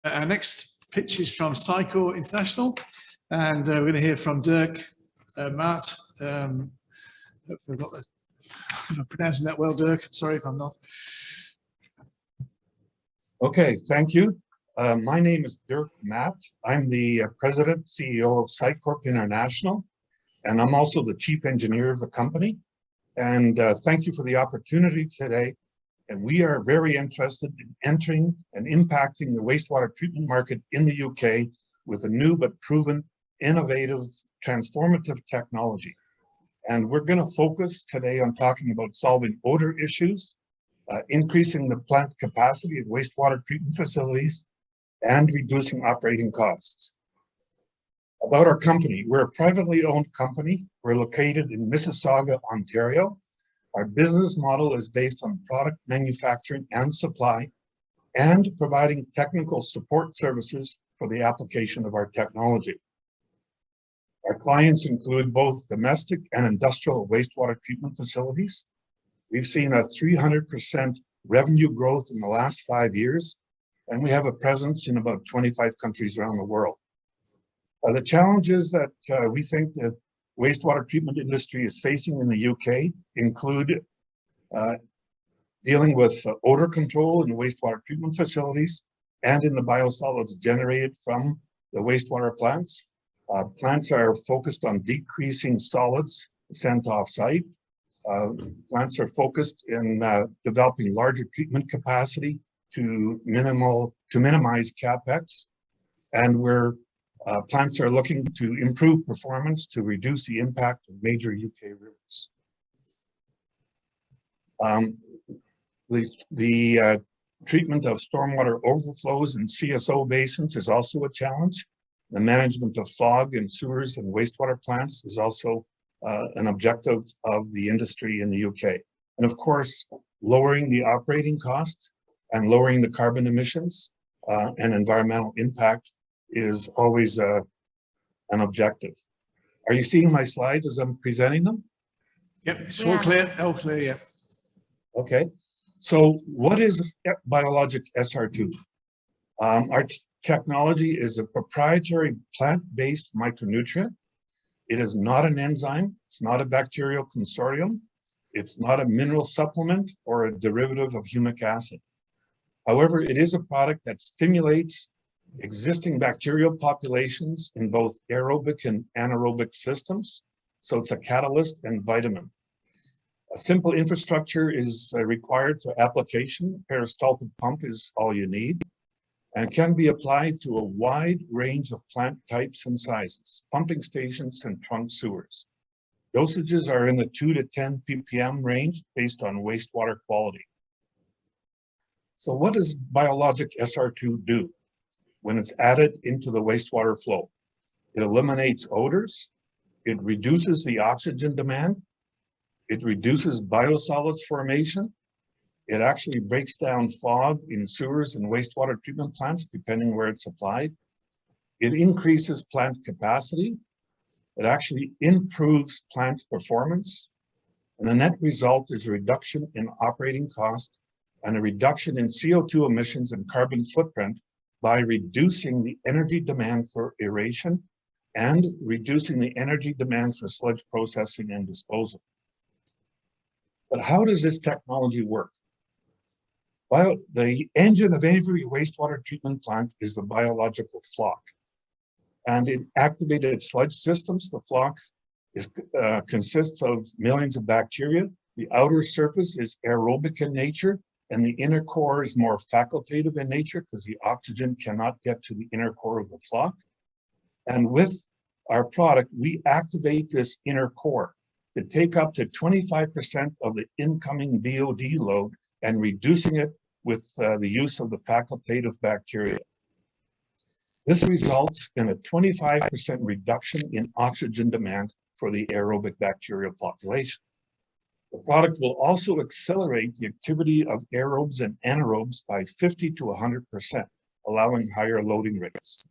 Our next pitch is from SciCorp International, and we're going to hear from Derk Maat. Hopefully I'm pronouncing that well, Derk. Sorry if I'm not. Okay, thank you. My name is Derk Maat. I'm the President, CEO of SciCorp International, and I'm also the Chief Engineer of the company. And thank you for the opportunity today. And we are very interested in entering and impacting the wastewater treatment market in the UK with a new but proven, innovative, transformative technology. And we're going to focus today on talking about solving odor issues, increasing the plant capacity of wastewater treatment facilities, and reducing operating costs. About our company, we're a privately owned company. We're located in Mississauga, Ontario. Our business model is based on product manufacturing and supply and providing technical support services for the application of our technology. Our clients include both domestic and industrial wastewater treatment facilities. We've seen a 300% revenue growth in the last 5 years, and we have a presence in about 25 countries around the world. The challenges that we think the wastewater treatment industry is facing in the UK include dealing with odor control in wastewater treatment facilities and in the biosolids generated from the wastewater plants. Plants are focused on decreasing solids sent off-site. Plants are focused in developing larger treatment capacity to minimize CapEx, and plants are looking to improve performance to reduce the impact of major UK rivers. The treatment of stormwater overflows in CSO basins is also a challenge. The management of fog in sewers and wastewater plants is also an objective of the industry in the UK. And of course, lowering the operating cost and lowering the carbon emissions and environmental impact is always an objective. Are you seeing my slides as I'm presenting them? Yep, it's all clear. All clear, yeah. Okay, so what is Biologic SR2? Our technology is a proprietary plant-based micronutrient. It is not an enzyme. It's not a bacterial consortium. It's not a mineral supplement or a derivative of humic acid. However, it is a product that stimulates existing bacterial populations in both aerobic and anaerobic systems. So it's a catalyst and vitamin. A simple infrastructure is required for application. A peristaltic pump is all you need, and can be applied to a wide range of plant types and sizes, pumping stations and trunk sewers. Dosages are in the 2 to 10 ppm range based on wastewater quality. So what does Biologic SR2 do when it's added into the wastewater flow? It eliminates odors, it reduces the oxygen demand, it reduces biosolids formation, it actually breaks down fog in sewers and wastewater treatment plants, depending where it's applied. It increases plant capacity, it actually improves plant performance, and the net result is a reduction in operating cost and a reduction in CO2 emissions and carbon footprint by reducing the energy demand for aeration and reducing the energy demand for sludge processing and disposal. But how does this technology work? Well, the engine of every wastewater treatment plant is the biological flock. And in activated sludge systems, the flock consists of millions of bacteria. The outer surface is aerobic in nature, and the inner core is more facultative in nature because the oxygen cannot get to the inner core of the flock. And with our product, we activate this inner core to take up to 25% of the incoming BOD load and reducing it with the use of the facultative bacteria. This results in a 25% reduction in oxygen demand for the aerobic bacterial population. The product will also accelerate the activity of aerobes and anaerobes by 50 to 100%, allowing higher loading rates.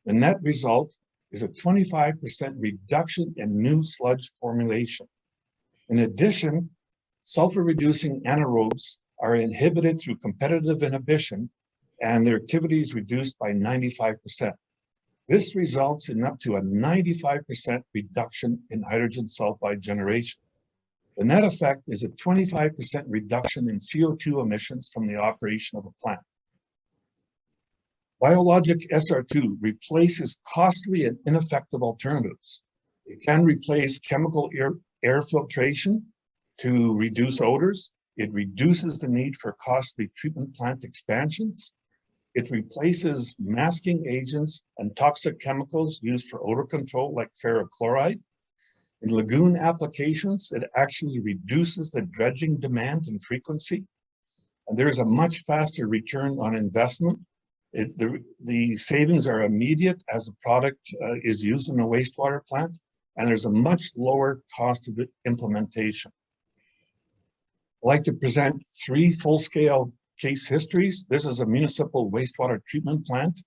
The net result is a 25% reduction in new sludge formulation. In addition, sulfur-reducing anaerobes are inhibited through competitive inhibition and their activity is reduced by 95%. This results in up to a 95% reduction in hydrogen sulfide generation. The net effect is a 25% reduction in CO2 emissions from the operation of a plant. Biologic SR2 replaces costly and ineffective alternatives. It can replace chemical air filtration to reduce odors. It reduces the need for costly treatment plant expansions. It replaces masking agents and toxic chemicals used for odor control like ferrochloride. In lagoon applications, it actually reduces the dredging demand and frequency. And there's a much faster return on investment. The savings are immediate as the product is used in a wastewater plant, and there's a much lower cost of implementation. I'd like to present 3 full-scale case histories. This is a municipal wastewater treatment plant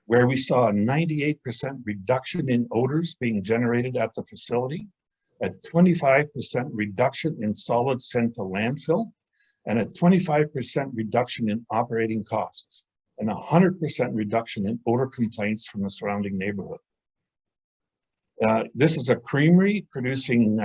where we saw a 98% reduction in odors being generated at the facility, a 25% reduction in solid sent to landfill, and a 25% reduction in operating costs, and a 100% reduction in odor complaints from the surrounding neighborhood. This is a creamery producing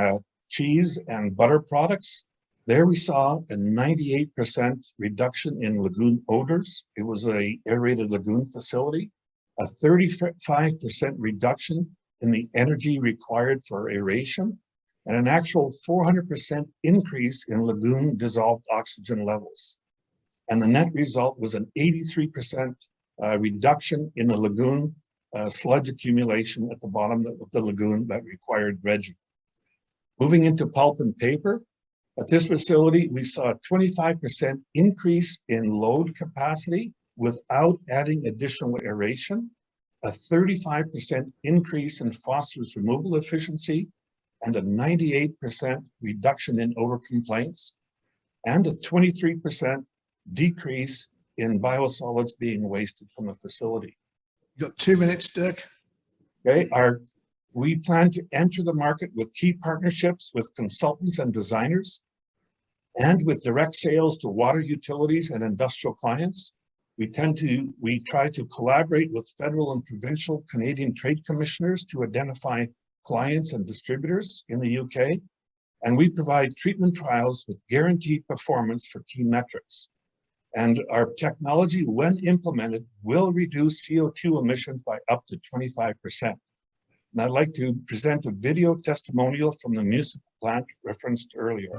cheese and butter products. There we saw a 98% reduction in lagoon odors. It was an aerated lagoon facility, a 35% reduction in the energy required for aeration, and an actual 400% increase in lagoon dissolved oxygen levels. And the net result was an 83% reduction in the lagoon sludge accumulation at the bottom of the lagoon that required dredging. Moving into pulp and paper, at this facility, we saw a 25% increase in load capacity without adding additional aeration, a 35% increase in phosphorus removal efficiency, and a 98% reduction in odor complaints, and a 23% decrease in biosolids being wasted from the facility. You've got 2 minutes, Derk. Okay, we plan to enter the market with key partnerships with consultants and designers, and with direct sales to water utilities and industrial clients. We try to collaborate with federal and provincial Canadian trade commissioners to identify clients and distributors in the UK, and we provide treatment trials with guaranteed performance for key metrics. And our technology, when implemented, will reduce CO2 emissions by up to 25%. And I'd like to present a video testimonial from the municipal plant referenced earlier.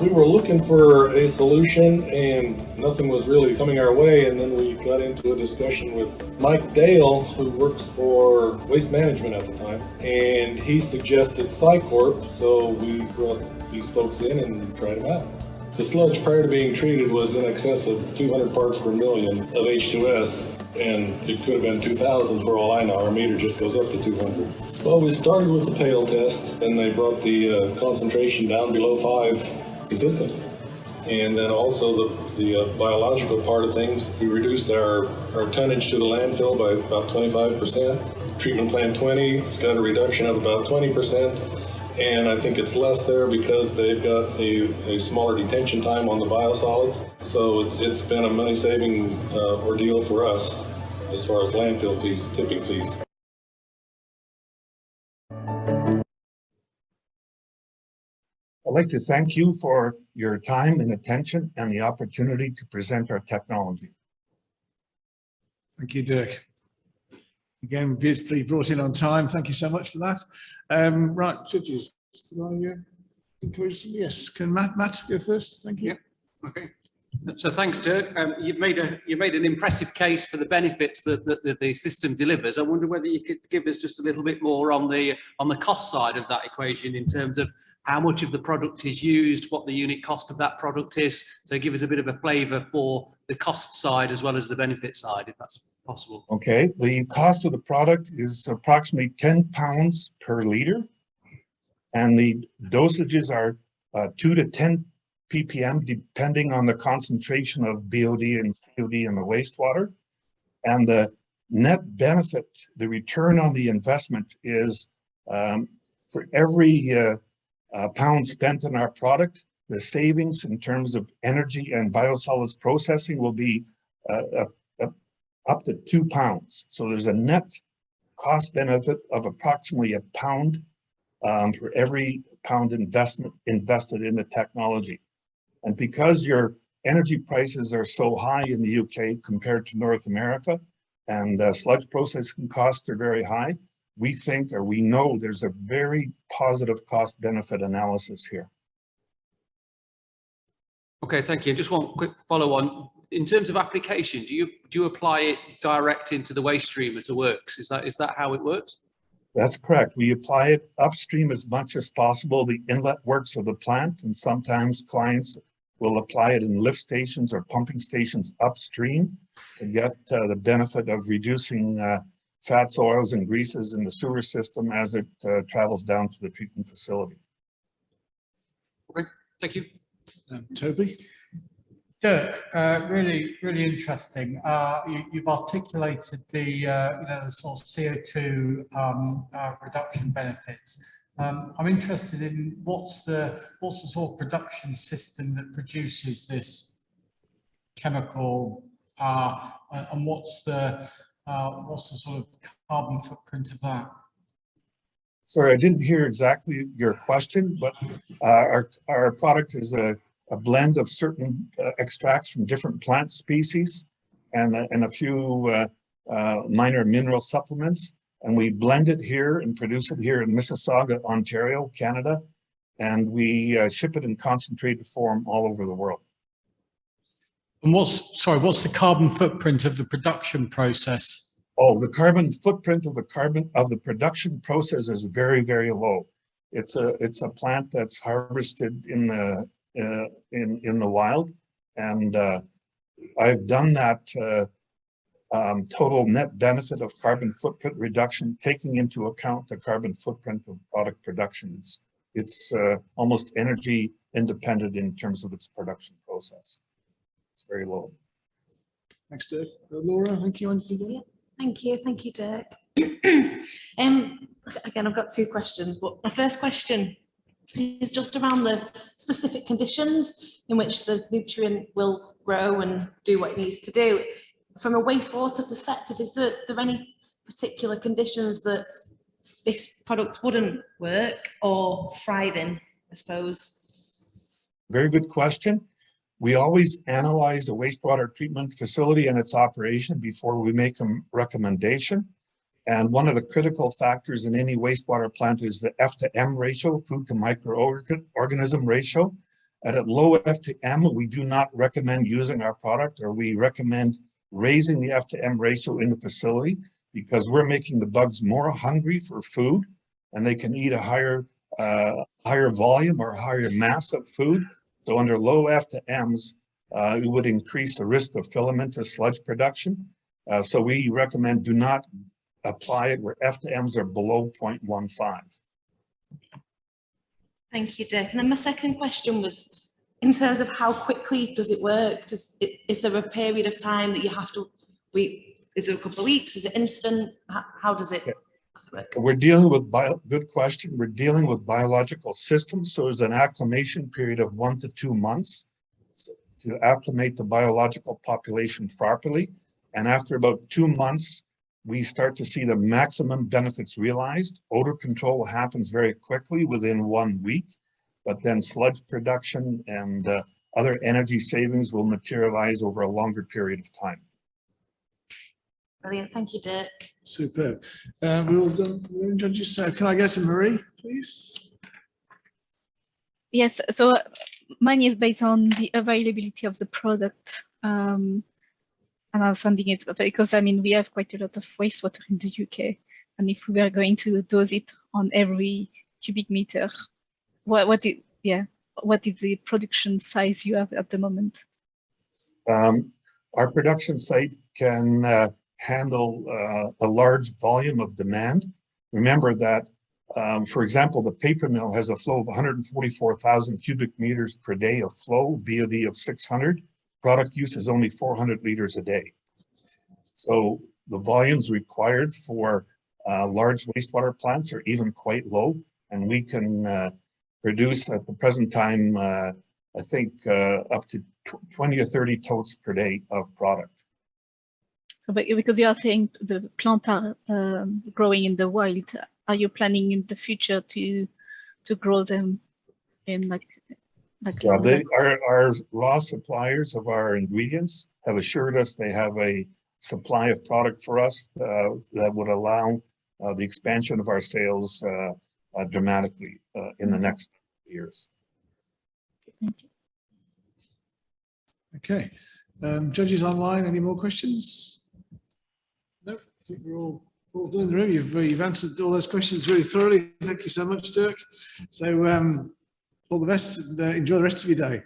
We were looking for a solution and nothing was really coming our way, and then we got into a discussion with Mike Dale, who works for Waste Management at the time, and he suggested SciCorp, so we brought these folks in and tried them out. The sludge prior to being treated was in excess of 200 parts per million of H2S, and it could have been 2,000 for all I know. Our meter just goes up to 200. Well, we started with the pale test, and they brought the concentration down below 5 consistently. And then also the biological part of things, we reduced our tonnage to the landfill by about 25%. Treatment plant 20, it's got a reduction of about 20%. And I think it's less there because they've got a smaller detention time on the biosolids. So it's been a money-saving ordeal for us as far as landfill fees, tipping fees. I'd like to thank you for your time and attention and the opportunity to present our technology. Thank you, Derk. Again, beautifully brought in on time. Thank you so much for that. Right, judges, yes, can Matt go first? Thank you. Yep. Okay. So thanks, Derk. You've made an impressive case for the benefits that the system delivers. I wonder whether you could give us just a little bit more on the cost side of that equation in terms of how much of the product is used, what the unit cost of that product is. So give us a bit of a flavour for the cost side as well as the benefit side, if that's possible. Okay, the cost of the product is approximately 10 pounds per litre, and the dosages are 2 to 10 ppm depending on the concentration of BOD and COD in the wastewater. And the net benefit, the return on the investment is for every pound spent on our product, the savings in terms of energy and biosolids processing will be up to 2 pounds. So there's a net cost benefit of approximately £1 for every pound invested in the technology. And because your energy prices are so high in the UK compared to North America, and sludge processing costs are very high, we think, or we know, there's a very positive cost benefit analysis here. Okay, thank you. Just one quick follow on. In terms of application, do you apply it direct into the waste stream as it works? Is that how it works? That's correct. We apply it upstream as much as possible, the inlet works of the plant, and sometimes clients will apply it in lift stations or pumping stations upstream to get the benefit of reducing fats, oils, and greases in the sewer system as it travels down to the treatment facility. Okay, thank you. Toby? Derk, really interesting. You've articulated the the sort of CO2 reduction benefits. I'm interested in what's the sort of production system that produces this chemical, and what's the sort of carbon footprint of that? Sorry, I didn't hear exactly your question, but our product is a blend of certain extracts from different plant species and a few minor mineral supplements. And we blend it here and produce it here in Mississauga, Ontario, Canada. And we ship it in concentrated form all over the world. And what's the carbon footprint of the production process? Oh, the carbon footprint of the production process is very, very low. It's a plant that's harvested in the wild, and I've done that total net benefit of carbon footprint reduction, taking into account the carbon footprint of product production. It's almost energy independent in terms of its production process. It's very low. Thanks, Dirk. Laura, I think you wanted to do that. Thank you, Dirk. Again, I've got two questions, but my first question is just around the specific conditions in which the nutrient will grow and do what it needs to do. From a wastewater perspective, is there any particular conditions that this product wouldn't work or thrive in, I suppose? Very good question. We always analyze a wastewater treatment facility and its operation before we make a recommendation. And one of the critical factors in any wastewater plant is the F to M ratio, food to microorganism ratio. And at low F to M, we do not recommend using our product, or we recommend raising the F to M ratio in the facility, because we're making the bugs more hungry for food, and they can eat a higher volume or higher mass of food. So under low F to M's, it would increase the risk of filamentous sludge production. So we recommend do not apply it where F to M's are below 0.15. Thank you, Dirk. And then my second question was, in terms of how quickly does it work? Is there a period of time that you have to wait? Is it a couple of weeks? Is it instant? How does it work? We're dealing with good question. We're dealing with biological systems. So there's an acclimation period of 1 to 2 months to acclimate the biological population properly. And after about 2 months, we start to see the maximum benefits realized. Odor control happens very quickly within 1 week, but then sludge production and other energy savings will materialize over a longer period of time. Brilliant. Thank you, Dirk. Superb. We'll introduce, can I go to Marie, please? Yes, so mine is based on the availability of the product. And I was funding it because, I mean, we have quite a lot of wastewater in the UK. And if we are going to dose it on every cubic meter, what is the production size you have at the moment? Our production site can handle a large volume of demand. Remember that, for example, the paper mill has a flow of 144,000 cubic meters per day of flow, BOD of 600. Product use is only 400 liters a day. So the volumes required for large wastewater plants are even quite low, and we can produce at the present time, I think up to 20 or 30 totes per day of product. But because you are saying the plants are growing in the wild, are you planning in the future to grow them in like Yeah, our raw suppliers of our ingredients have assured us they have a supply of product for us that would allow the expansion of our sales dramatically in the next years. Thank you. Okay. Judges online, any more questions? No, I think we're all done in the room. You've answered all those questions really thoroughly. Thank you so much, Derk. So all the best and enjoy the rest of your day.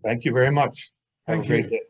Thank you very much. Have Thank a great you. day.